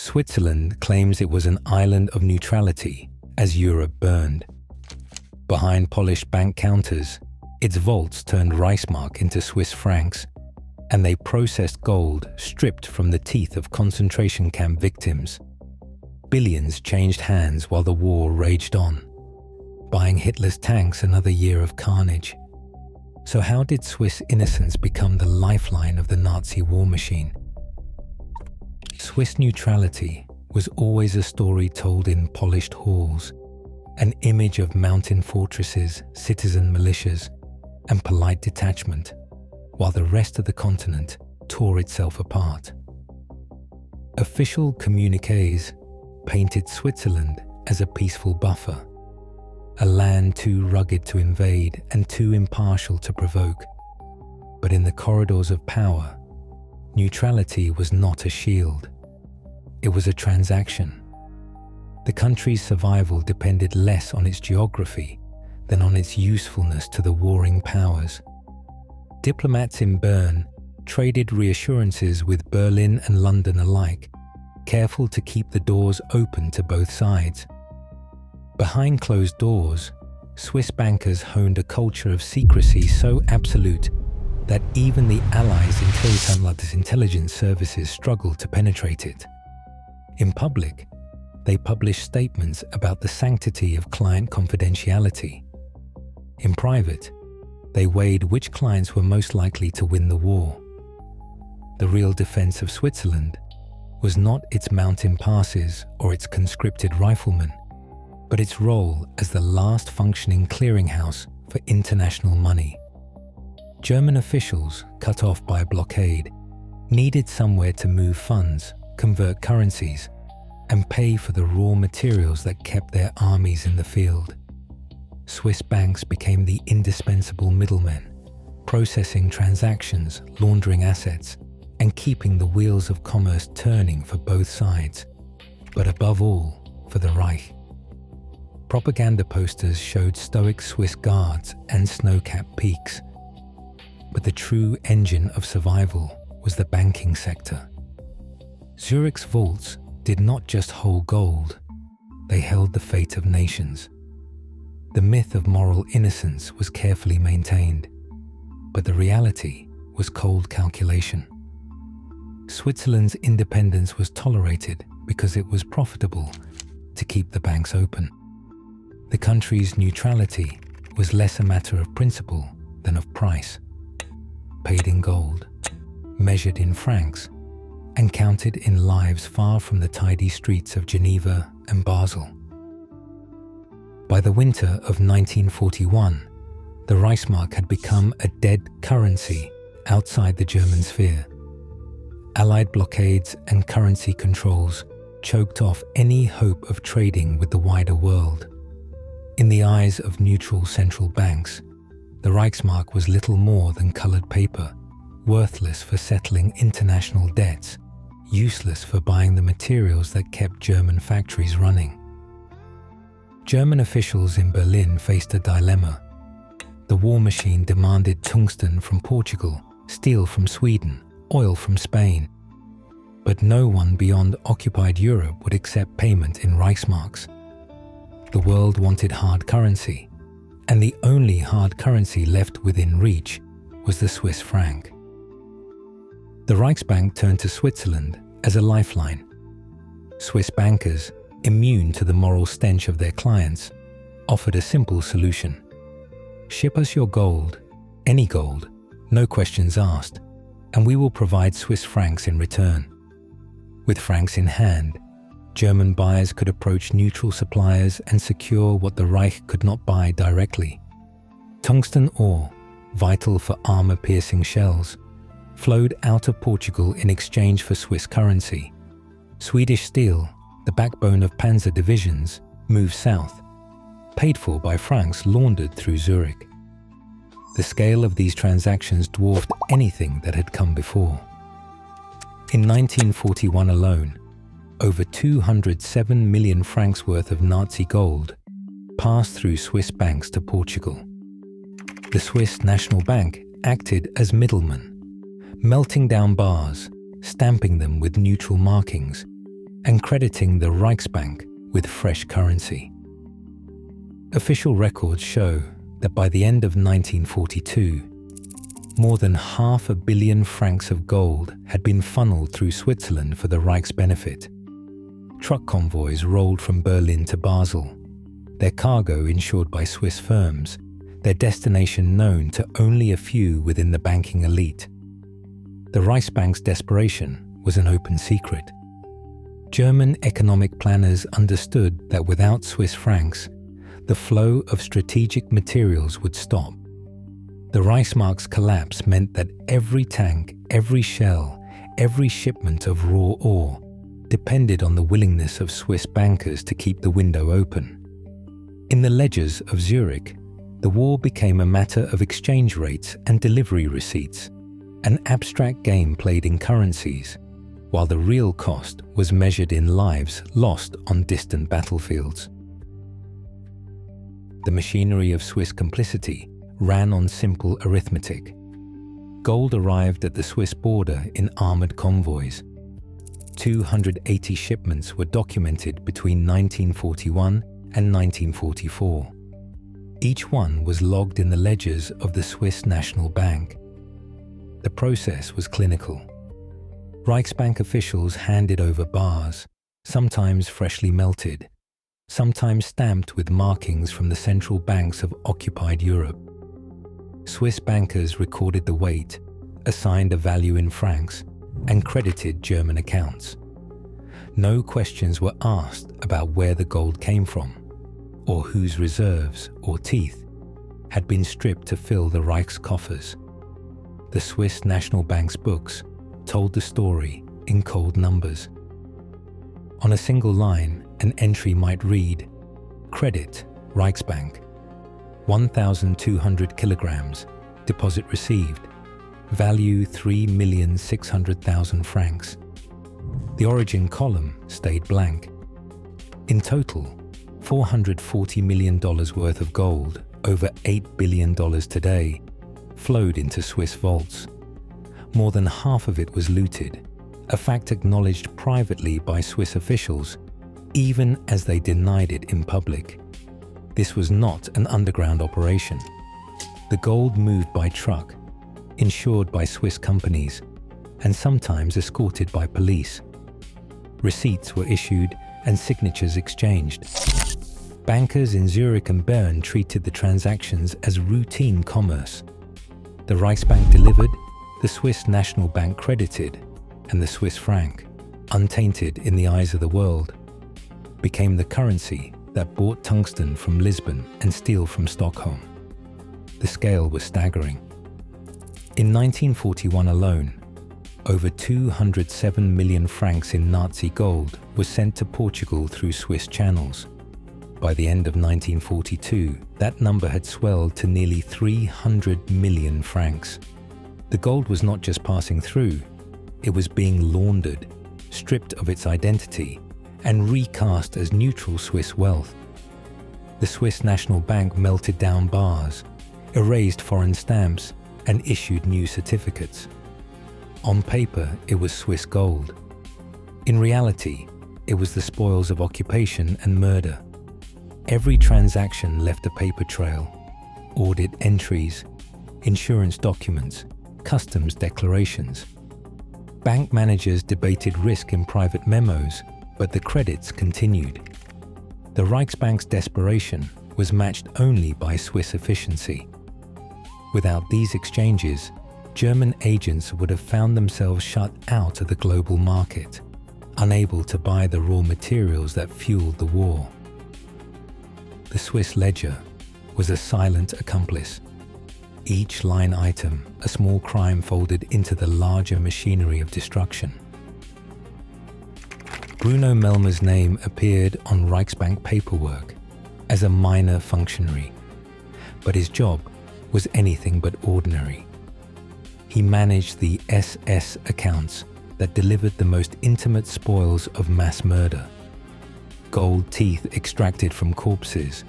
Switzerland claims it was an island of neutrality as Europe burned. Behind polished bank counters, its vaults turned Reichsmark into Swiss francs, and they processed gold stripped from the teeth of concentration camp victims. Billions changed hands while the war raged on, buying Hitler's tanks another year of carnage. So how did Swiss innocence become the lifeline of the Nazi war machine? Swiss neutrality was always a story told in polished halls, an image of mountain fortresses, citizen militias, and polite detachment, while the rest of the continent tore itself apart. Official communiques painted Switzerland as a peaceful buffer, a land too rugged to invade and too impartial to provoke. But in the corridors of power, neutrality was not a shield. It was a transaction. The country's survival depended less on its geography than on its usefulness to the warring powers. Diplomats in Bern traded reassurances with Berlin and London alike, careful to keep the doors open to both sides. Behind closed doors, Swiss bankers honed a culture of secrecy so absolute that even the Allies' intelligence services struggled to penetrate it. In public, they published statements about the sanctity of client confidentiality. In private, they weighed which clients were most likely to win the war. The real defense of Switzerland was not its mountain passes or its conscripted riflemen, but its role as the last functioning clearinghouse for international money. German officials, cut off by a blockade, needed somewhere to move funds, convert currencies, and pay for the raw materials that kept their armies in the field. Swiss banks became the indispensable middlemen, processing transactions, laundering assets, and keeping the wheels of commerce turning for both sides, but above all, for the Reich. Propaganda posters showed stoic Swiss guards and snow-capped peaks, but the true engine of survival was the banking sector. Zurich's vaults did not just hold gold, they held the fate of nations. The myth of moral innocence was carefully maintained, but the reality was cold calculation. Switzerland's independence was tolerated because it was profitable to keep the banks open. The country's neutrality was less a matter of principle than of price, paid in gold, measured in francs, and counted in lives far from the tidy streets of Geneva and Basel. By the winter of 1941, the Reichsmark had become a dead currency outside the German sphere. Allied blockades and currency controls choked off any hope of trading with the wider world. In the eyes of neutral central banks, the Reichsmark was little more than colored paper, worthless for settling international debts, useless for buying the materials that kept German factories running. German officials in Berlin faced a dilemma. The war machine demanded tungsten from Portugal, steel from Sweden, oil from Spain. But no one beyond occupied Europe would accept payment in Reichsmarks. The world wanted hard currency, and the only hard currency left within reach was the Swiss franc. The Reichsbank turned to Switzerland as a lifeline. Swiss bankers, immune to the moral stench of their clients, offered a simple solution. Ship us your gold, any gold, no questions asked, and we will provide Swiss francs in return. With francs in hand, German buyers could approach neutral suppliers and secure what the Reich could not buy directly. Tungsten ore, vital for armor-piercing shells, flowed out of Portugal in exchange for Swiss currency. Swedish steel, the backbone of panzer divisions, moved south, paid for by francs laundered through Zurich. The scale of these transactions dwarfed anything that had come before. In 1941 alone, over 207 million francs worth of Nazi gold passed through Swiss banks to Portugal. The Swiss National Bank acted as middleman, melting down bars, stamping them with neutral markings, and crediting the Reichsbank with fresh currency. Official records show that by the end of 1942, more than 500 million francs of gold had been funneled through Switzerland for the Reich's benefit. Truck convoys rolled from Berlin to Basel, their cargo insured by Swiss firms, their destination known to only a few within the banking elite. The Reichsbank's desperation was an open secret. German economic planners understood that without Swiss francs, the flow of strategic materials would stop. The Reichsmark's collapse meant that every tank, every shell, every shipment of raw ore depended on the willingness of Swiss bankers to keep the window open. In the ledgers of Zurich, the war became a matter of exchange rates and delivery receipts, an abstract game played in currencies, while the real cost was measured in lives lost on distant battlefields. The machinery of Swiss complicity ran on simple arithmetic. Gold arrived at the Swiss border in armoured convoys. 280 shipments were documented between 1941 and 1944. Each one was logged in the ledgers of the Swiss National Bank. The process was clinical. Reichsbank officials handed over bars, sometimes freshly melted, sometimes stamped with markings from the central banks of occupied Europe. Swiss bankers recorded the weight, assigned a value in francs, and credited German accounts. No questions were asked about where the gold came from, or whose reserves or teeth had been stripped to fill the Reich's coffers. The Swiss National Bank's books told the story in cold numbers. On a single line, an entry might read, Credit, Reichsbank, 1,200 kilograms, deposit received, value 3,600,000 francs. The origin column stayed blank. In total, $440 million worth of gold, over $8 billion today, flowed into Swiss vaults. More than half of it was looted, a fact acknowledged privately by Swiss officials, even as they denied it in public. This was not an underground operation. The gold moved by truck, insured by Swiss companies, and sometimes escorted by police. Receipts were issued and signatures exchanged. Bankers in Zurich and Bern treated the transactions as routine commerce. The Reichsbank delivered, the Swiss National Bank credited, and the Swiss franc, untainted in the eyes of the world, became the currency that bought tungsten from Lisbon and steel from Stockholm. The scale was staggering. In 1941 alone, over 207 million francs in Nazi gold was sent to Portugal through Swiss channels. By the end of 1942, that number had swelled to nearly 300 million francs. The gold was not just passing through, it was being laundered, stripped of its identity, and recast as neutral Swiss wealth. The Swiss National Bank melted down bars, erased foreign stamps, and issued new certificates. On paper, it was Swiss gold. In reality, it was the spoils of occupation and murder. Every transaction left a paper trail: audit entries, insurance documents, customs declarations. Bank managers debated risk in private memos, but the credits continued. The Reichsbank's desperation was matched only by Swiss efficiency. Without these exchanges, German agents would have found themselves shut out of the global market, unable to buy the raw materials that fueled the war. The Swiss ledger was a silent accomplice. Each line item, a small crime folded into the larger machinery of destruction. Bruno Melmer's name appeared on Reichsbank paperwork as a minor functionary, but his job was anything but ordinary. He managed the SS accounts that delivered the most intimate spoils of mass murder. Gold teeth extracted from corpses,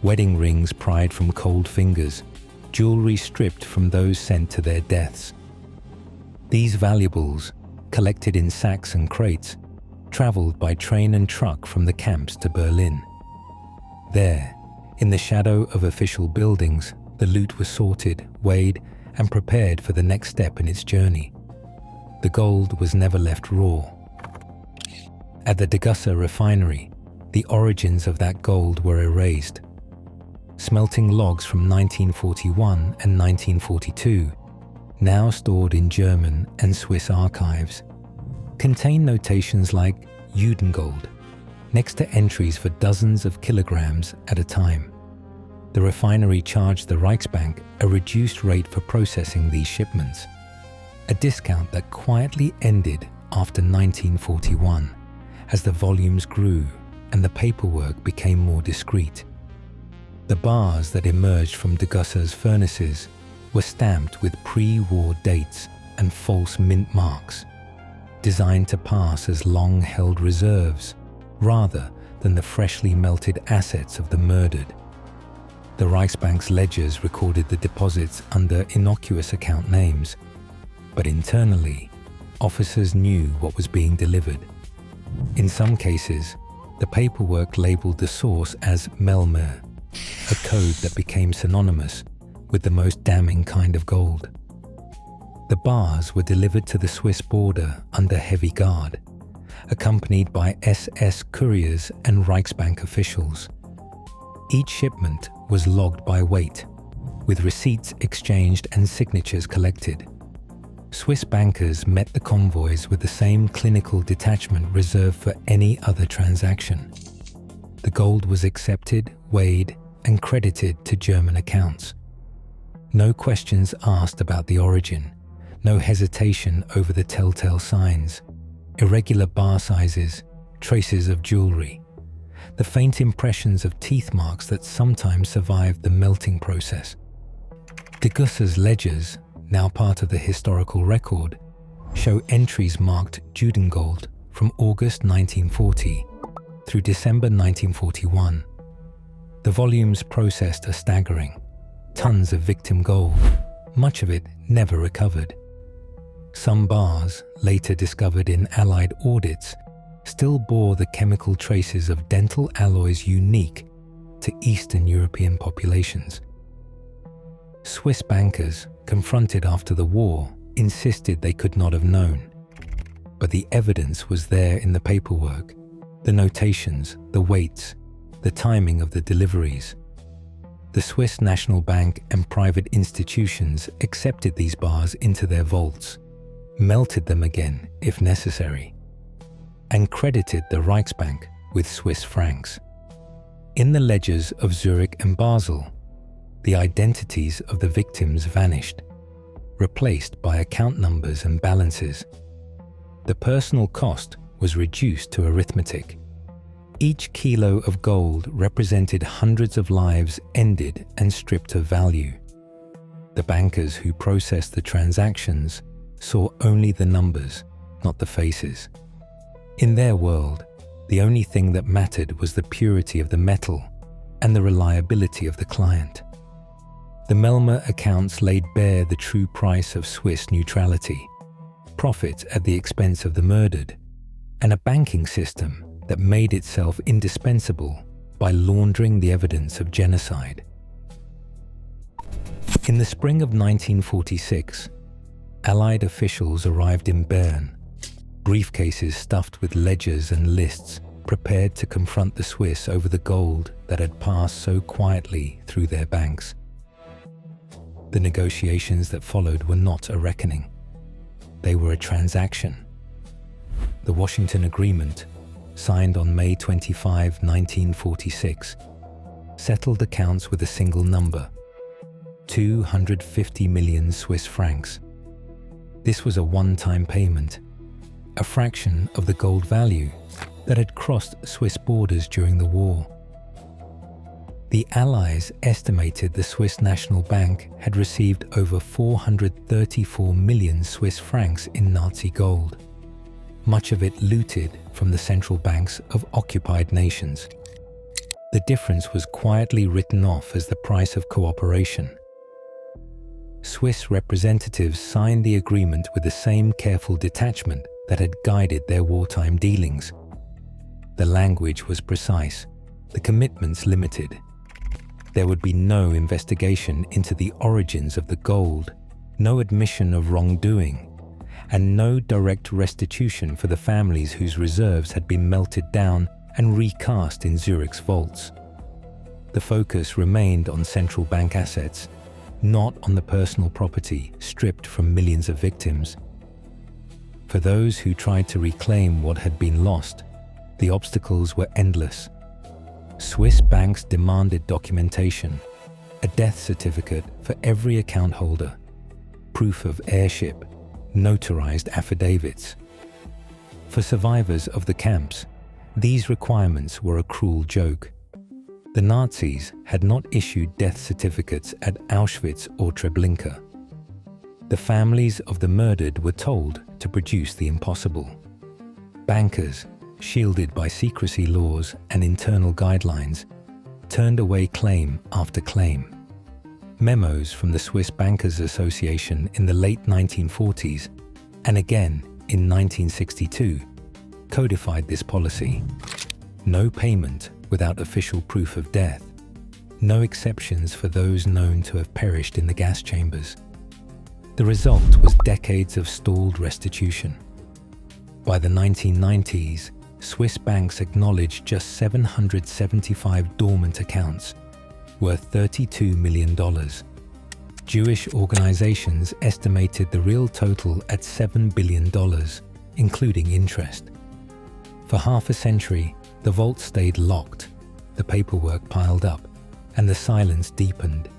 wedding rings pried from cold fingers, jewelry stripped from those sent to their deaths. These valuables, collected in sacks and crates, traveled by train and truck from the camps to Berlin. There, in the shadow of official buildings, the loot was sorted, weighed, and prepared for the next step in its journey. The gold was never left raw. At the Degussa refinery, the origins of that gold were erased. Smelting logs from 1941 and 1942, now stored in German and Swiss archives, contain notations like Judengold, next to entries for dozens of kilograms at a time. The refinery charged the Reichsbank a reduced rate for processing these shipments, a discount that quietly ended after 1941 as the volumes grew and the paperwork became more discreet. The bars that emerged from Degussa's furnaces were stamped with pre-war dates and false mint marks, designed to pass as long-held reserves rather than the freshly melted assets of the murdered. The Reichsbank's ledgers recorded the deposits under innocuous account names, but internally, officers knew what was being delivered. In some cases, the paperwork labeled the source as Melmer, a code that became synonymous with the most damning kind of gold. The bars were delivered to the Swiss border under heavy guard, accompanied by SS couriers and Reichsbank officials. Each shipment was logged by weight, with receipts exchanged and signatures collected. Swiss bankers met the convoys with the same clinical detachment reserved for any other transaction. The gold was accepted, weighed, and credited to German accounts. No questions asked about the origin, no hesitation over the telltale signs, irregular bar sizes, traces of jewelry, the faint impressions of teeth marks that sometimes survived the melting process. Degussa's ledgers, now part of the historical record, show entries marked Judengold from August 1940 through December 1941. The volumes processed are staggering. Tons of victim gold, much of it never recovered. Some bars, later discovered in Allied audits, still bore the chemical traces of dental alloys unique to Eastern European populations. Swiss bankers, confronted after the war, insisted they could not have known. But the evidence was there in the paperwork, the notations, the weights, the timing of the deliveries. The Swiss National Bank and private institutions accepted these bars into their vaults, melted them again if necessary, and credited the Reichsbank with Swiss francs. In the ledgers of Zurich and Basel, the identities of the victims vanished, replaced by account numbers and balances. The personal cost was reduced to arithmetic. Each kilo of gold represented hundreds of lives ended and stripped of value. The bankers who processed the transactions saw only the numbers, not the faces. In their world, the only thing that mattered was the purity of the metal and the reliability of the client. The Melmer accounts laid bare the true price of Swiss neutrality, profit at the expense of the murdered, and a banking system that made itself indispensable by laundering the evidence of genocide. In the spring of 1946, Allied officials arrived in Bern, briefcases stuffed with ledgers and lists, prepared to confront the Swiss over the gold that had passed so quietly through their banks. The negotiations that followed were not a reckoning. They were a transaction. The Washington Agreement, signed on May 25, 1946, settled accounts with a single number, 250 million Swiss francs. This was a one-time payment, a fraction of the gold value that had crossed Swiss borders during the war. The Allies estimated the Swiss National Bank had received over 434 million Swiss francs in Nazi gold, much of it looted from the central banks of occupied nations. The difference was quietly written off as the price of cooperation. Swiss representatives signed the agreement with the same careful detachment that had guided their wartime dealings, The language was precise, the commitments limited. There would be no investigation into the origins of the gold, no admission of wrongdoing, and no direct restitution for the families whose reserves had been melted down and recast in Zurich's vaults. The focus remained on central bank assets, not on the personal property stripped from millions of victims. For those who tried to reclaim what had been lost, the obstacles were endless. Swiss banks demanded documentation, a death certificate for every account holder, proof of heirship, notarized affidavits. For survivors of the camps, these requirements were a cruel joke. The Nazis had not issued death certificates at Auschwitz or Treblinka. The families of the murdered were told to produce the impossible. Bankers, shielded by secrecy laws and internal guidelines, turned away claim after claim. Memos from the Swiss Bankers Association in the late 1940s and again in 1962 codified this policy. No payment without official proof of death. No exceptions for those known to have perished in the gas chambers. The result was decades of stalled restitution. By the 1990s, Swiss banks acknowledged just 775 dormant accounts, worth $32 million. Jewish organizations estimated the real total at $7 billion, including interest. For half a century, the vault stayed locked, the paperwork piled up, and the silence deepened.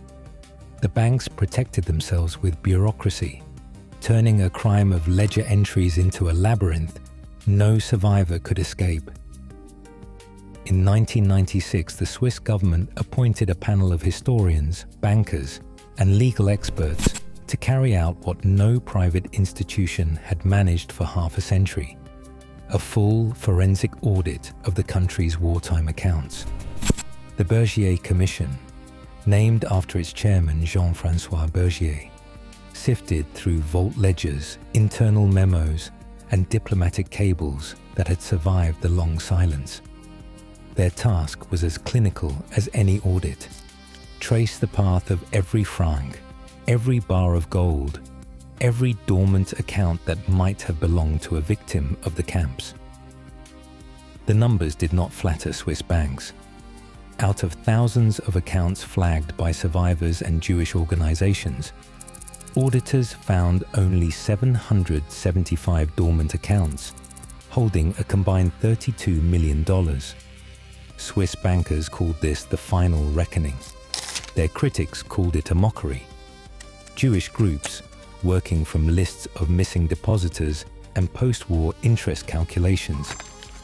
The banks protected themselves with bureaucracy, turning a crime of ledger entries into a labyrinth no survivor could escape. In 1996, the Swiss government appointed a panel of historians, bankers, and legal experts to carry out what no private institution had managed for half a century: a full forensic audit of the country's wartime accounts. The Bergier Commission, named after its chairman Jean-François Bergier, sifted through vault ledgers, internal memos, and diplomatic cables that had survived the long silence. Their task was as clinical as any audit: trace the path of every franc, every bar of gold, every dormant account that might have belonged to a victim of the camps. The numbers did not flatter Swiss banks. Out of thousands of accounts flagged by survivors and Jewish organizations, auditors found only 775 dormant accounts, holding a combined $32 million. Swiss bankers called this the final reckoning. Their critics called it a mockery. Jewish groups, working from lists of missing depositors and post-war interest calculations,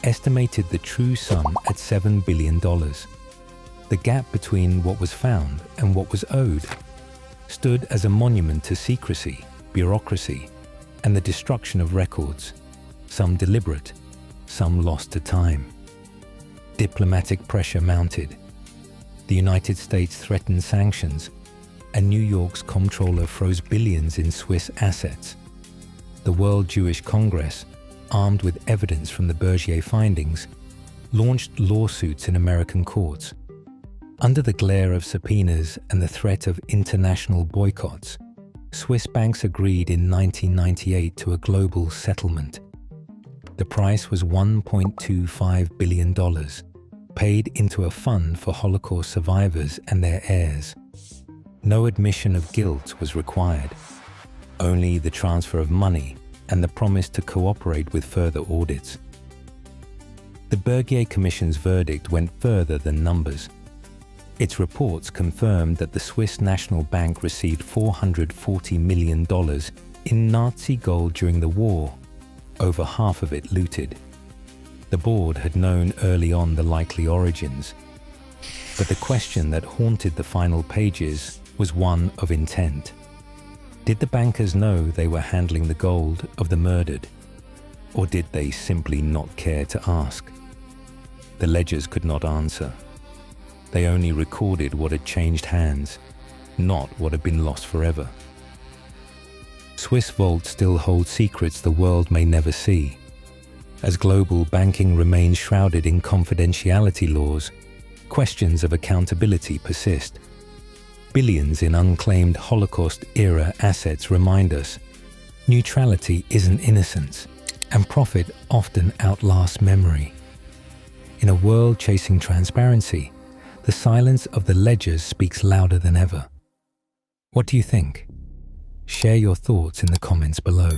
estimated the true sum at $7 billion. The gap between what was found and what was owed stood as a monument to secrecy, bureaucracy, and the destruction of records, some deliberate, some lost to time. Diplomatic pressure mounted. The United States threatened sanctions, and New York's comptroller froze billions in Swiss assets. The World Jewish Congress, armed with evidence from the Bergier findings, launched lawsuits in American courts. Under the glare of subpoenas and the threat of international boycotts, Swiss banks agreed in 1998 to a global settlement. The price was $1.25 billion, paid into a fund for Holocaust survivors and their heirs. No admission of guilt was required, only the transfer of money and the promise to cooperate with further audits. The Bergier Commission's verdict went further than numbers. Its reports confirmed that the Swiss National Bank received $440 million in Nazi gold during the war, over half of it looted. The board had known early on the likely origins, but the question that haunted the final pages was one of intent. Did the bankers know they were handling the gold of the murdered, or did they simply not care to ask? The ledgers could not answer. They only recorded what had changed hands, not what had been lost forever. Swiss vaults still hold secrets the world may never see. As global banking remains shrouded in confidentiality laws, questions of accountability persist. Billions in unclaimed Holocaust-era assets remind us neutrality isn't innocence, and profit often outlasts memory. In a world chasing transparency, the silence of the ledgers speaks louder than ever. What do you think? Share your thoughts in the comments below.